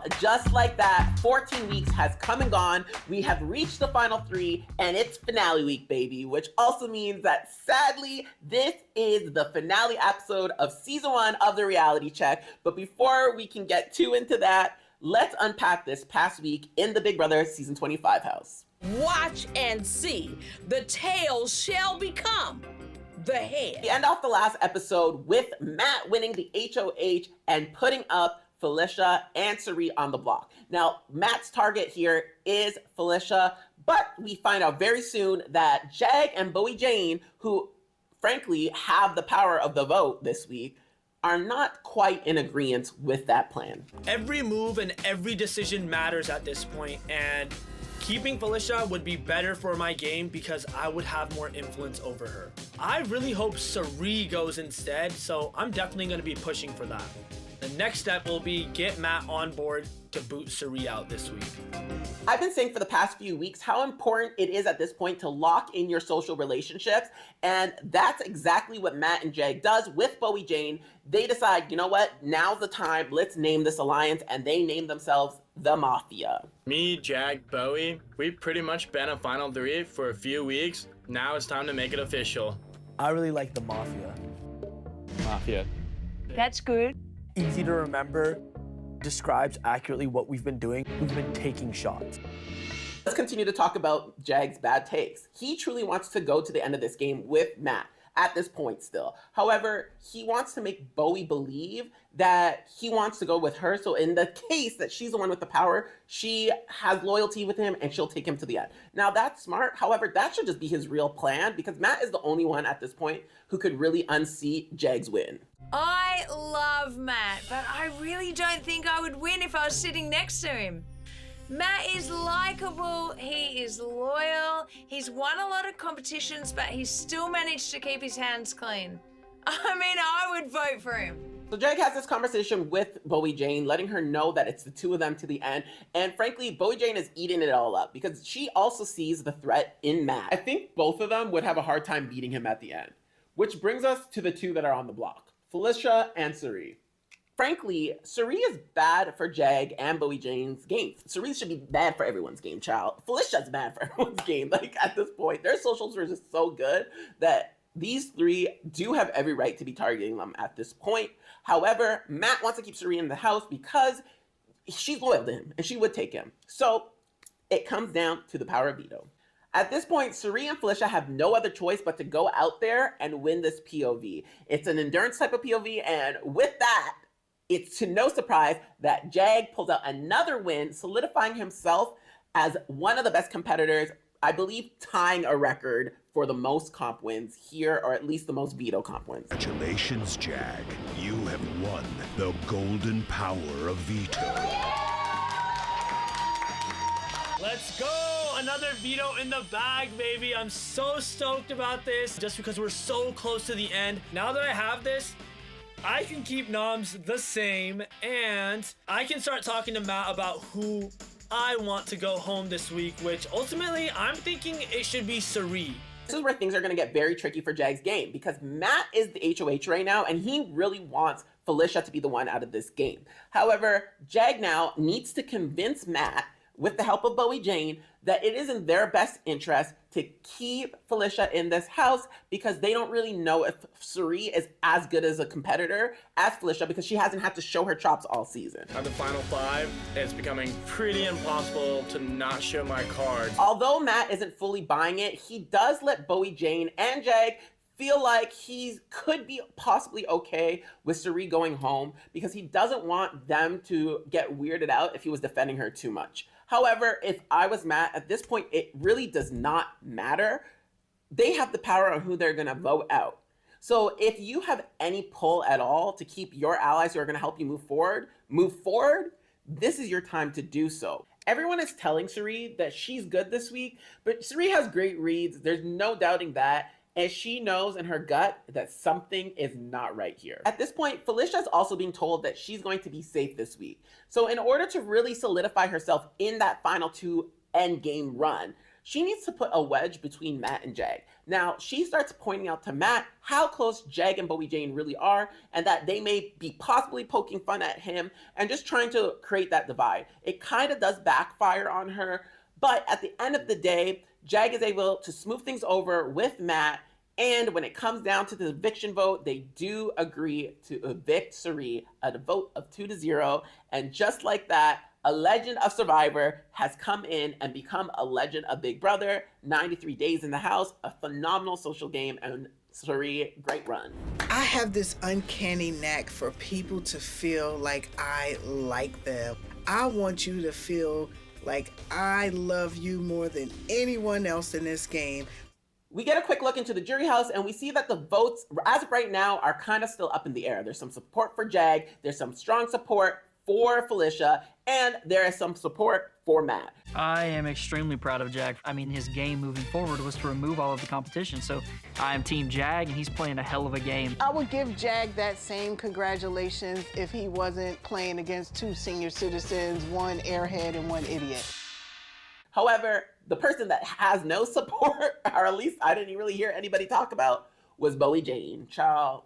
Well, just like that, 14 weeks has come and gone. We have reached the final 3, and it's finale week, baby, which also means that sadly, this is the finale episode of season 1 of the reality check. But before we can get too into that, let's unpack this past week in the Big Brother season 25 house. Watch and see. The tail shall become the head. We end off the last episode with Matt winning the HOH and putting up Felicia and Cirie on the block. Now, Matt's target here is Felicia, but we find out very soon that Jag and Bowie Jane, who frankly have the power of the vote this week, are not quite in agreement with that plan. Every move and every decision matters at this point, and keeping Felicia would be better for my game because I would have more influence over her. I really hope Cirie goes instead, so I'm definitely going to be pushing for that. The next step will be get Matt on board to boot Cirie out this week. I've been saying for the past few weeks how important it is at this point to lock in your social relationships, and that's exactly what Matt and Jag does with Bowie Jane. They decide, you know what, now's the time, let's name this alliance, and they name themselves the Mafia. Me, Jag, Bowie, we've pretty much been a final 3 for a few weeks. Now it's time to make it official. I really like the Mafia. Mafia. That's good. Easy to remember, describes accurately what we've been doing. We've been taking shots. Let's continue to talk about Jag's bad takes. He truly wants to go to the end of this game with Matt at this point still. However, he wants to make Bowie believe that he wants to go with her. So in the case that she's the one with the power, she has loyalty with him and she'll take him to the end. Now that's smart. However, that should just be his real plan because Matt is the only one at this point who could really unseat Jag's win. I love Matt, but I really don't think I would win if I was sitting next to him. Matt is likable, he is loyal, he's won a lot of competitions, but he's still managed to keep his hands clean. I mean, I would vote for him. So Jag has this conversation with Bowie Jane, letting her know that it's the two of them to the end. And frankly, Bowie Jane is eating it all up because she also sees the threat in Matt. I think both of them would have a hard time beating him at the end. Which brings us to the two that are on the block, Felicia and Cirie. Frankly, Cirie is bad for Jag and Bowie Jane's game. Cirie should be bad for everyone's game, child. Felicia's bad for everyone's game. Like, at this point, their socials are just so good that these three do have every right to be targeting them at this point. However, Matt wants to keep Cirie in the house because she's loyal to him and she would take him. So it comes down to the power of veto. At this point, Cirie and Felicia have no other choice but to go out there and win this POV. It's an endurance type of POV, and with that, it's to no surprise that Jag pulls out another win, solidifying himself as one of the best competitors, I believe tying a record for the most comp wins here, or at least the most veto comp wins. Congratulations, Jag. You have won the golden power of veto. Let's go! Another veto in the bag, baby. I'm so stoked about this just because we're so close to the end. Now that I have this, I can keep noms the same and I can start talking to Matt about who I want to go home this week, which ultimately I'm thinking it should be Cirie. This is where things are going to get very tricky for Jag's game because Matt is the HOH right now and he really wants Felicia to be the one out of this game. However, Jag now needs to convince Matt, with the help of Bowie Jane, that it is in their best interest to keep Felicia in this house because they don't really know if Cirie is as good as a competitor as Felicia because she hasn't had to show her chops all season. At the final 5, it's becoming pretty impossible to not show my cards. Although Matt isn't fully buying it, he does let Bowie Jane and Jag feel like he could be possibly okay with Cirie going home because he doesn't want them to get weirded out if he was defending her too much. However, if I was Matt, at this point, it really does not matter. They have the power on who they're gonna vote out. So if you have any pull at all to keep your allies who are gonna help you move forward, this is your time to do so. Everyone is telling Cirie that she's good this week, but Cirie has great reads. There's no doubting that. And she knows in her gut that something is not right here. At this point, Felicia is also being told that she's going to be safe this week. So in order to really solidify herself in that final 2 end game run, She needs to put a wedge between Matt and Jag. Now, she starts pointing out to Matt how close Jag and Bowie Jane really are, and that they may be possibly poking fun at him and just trying to create that divide. It kind of does backfire on her, but at the end of the day, Jag is able to smooth things over with Matt, and when it comes down to the eviction vote, they do agree to evict Cirie at a vote of 2-0, and just like that, a legend of Survivor has come in and become a legend of Big Brother. 93 Days in the House, a phenomenal social game, and Cirie, great run. I have this uncanny knack for people to feel like I like them. I want you to feel like I love you more than anyone else in this game. We get a quick look into the jury house and we see that the votes, as of right now, are kind of still up in the air. There's some support for Jag, there's some strong support for Felicia, and there is some support for Matt. I am extremely proud of Jag. I mean, his game moving forward was to remove all of the competition, so I am Team Jag, and he's playing a hell of a game. I would give Jag that same congratulations if he wasn't playing against 2 senior citizens, 1 airhead and 1 idiot. However, the person that has no support, or at least I didn't really hear anybody talk about, was Bowie Jane. Child,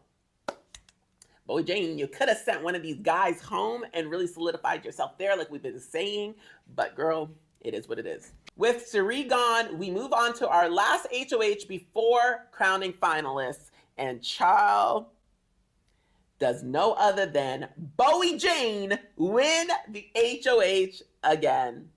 Bowie Jane, you could have sent one of these guys home and really solidified yourself there like we've been saying, but girl, it is what it is. With Cirie gone, we move on to our last HOH before crowning finalists, and child, does no other than Bowie Jane win the HOH again.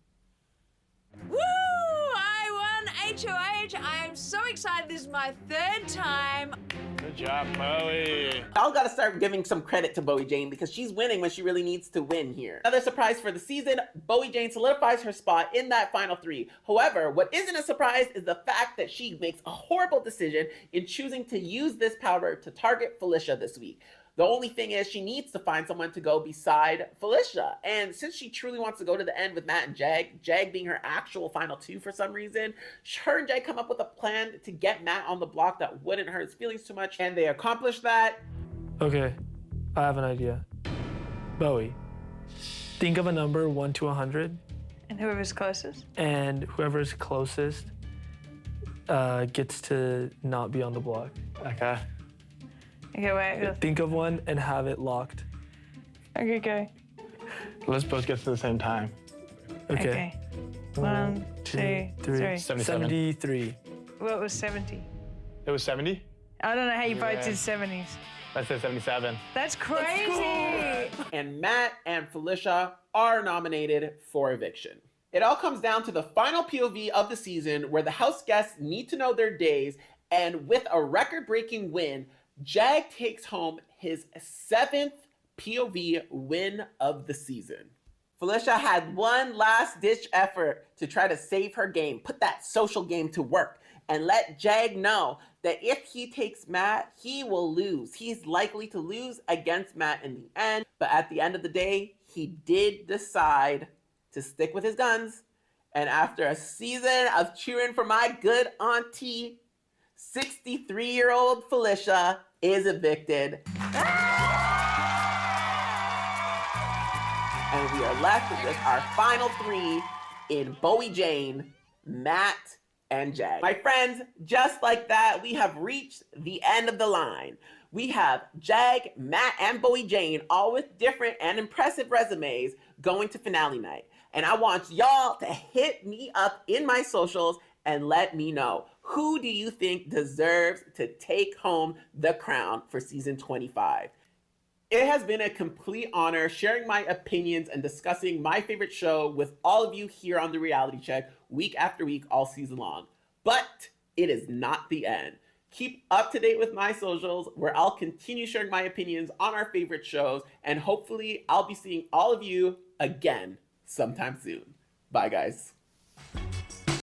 Woo! I won HOH. I am so excited. This is my 3rd time. Good job, Bowie. Y'all gotta start giving some credit to Bowie Jane because she's winning when she really needs to win here. Another surprise for the season, Bowie Jane solidifies her spot in that final 3. However, what isn't a surprise is the fact that she makes a horrible decision in choosing to use this power to target Felicia this week. The only thing is she needs to find someone to go beside Felicia. And since she truly wants to go to the end with Matt and Jag, Jag being her actual final 2 for some reason, her and Jag come up with a plan to get Matt on the block that wouldn't hurt his feelings too much, and they accomplish that. Okay, I have an idea. Bowie, think of a number 1 to 100. And whoever's closest. And whoever's closest gets to not be on the block. Okay. Okay, wait. Think of one and have it locked. Okay, go. Let's both get to the same time. Okay. 1, 2, 3. 73. What was 70? It was 70? I don't know how you both Yeah. did 70s. I said 77. That's crazy. And Matt and Felicia are nominated for eviction. It all comes down to the final POV of the season where the house guests need to know their days, and with a record-breaking win, Jag takes home his 7th POV win of the season. Felicia had one last-ditch effort to try to save her game, put that social game to work, and let Jag know that if he takes Matt, he will lose. He's likely to lose against Matt in the end, but at the end of the day, he did decide to stick with his guns, and after a season of cheering for my good auntie, 63-year-old Felicia is evicted. And we are left with our final 3 in Bowie Jane, Matt, and Jag. My friends, just like that, we have reached the end of the line. We have Jag, Matt, and Bowie Jane, all with different and impressive resumes, going to finale night. And I want y'all to hit me up in my socials and let me know, who do you think deserves to take home the crown for season 25? It has been a complete honor sharing my opinions and discussing my favorite show with all of you here on The Reality Check week after week all season long. But it is not the end. Keep up to date with my socials where I'll continue sharing my opinions on our favorite shows, and hopefully I'll be seeing all of you again sometime soon. Bye guys.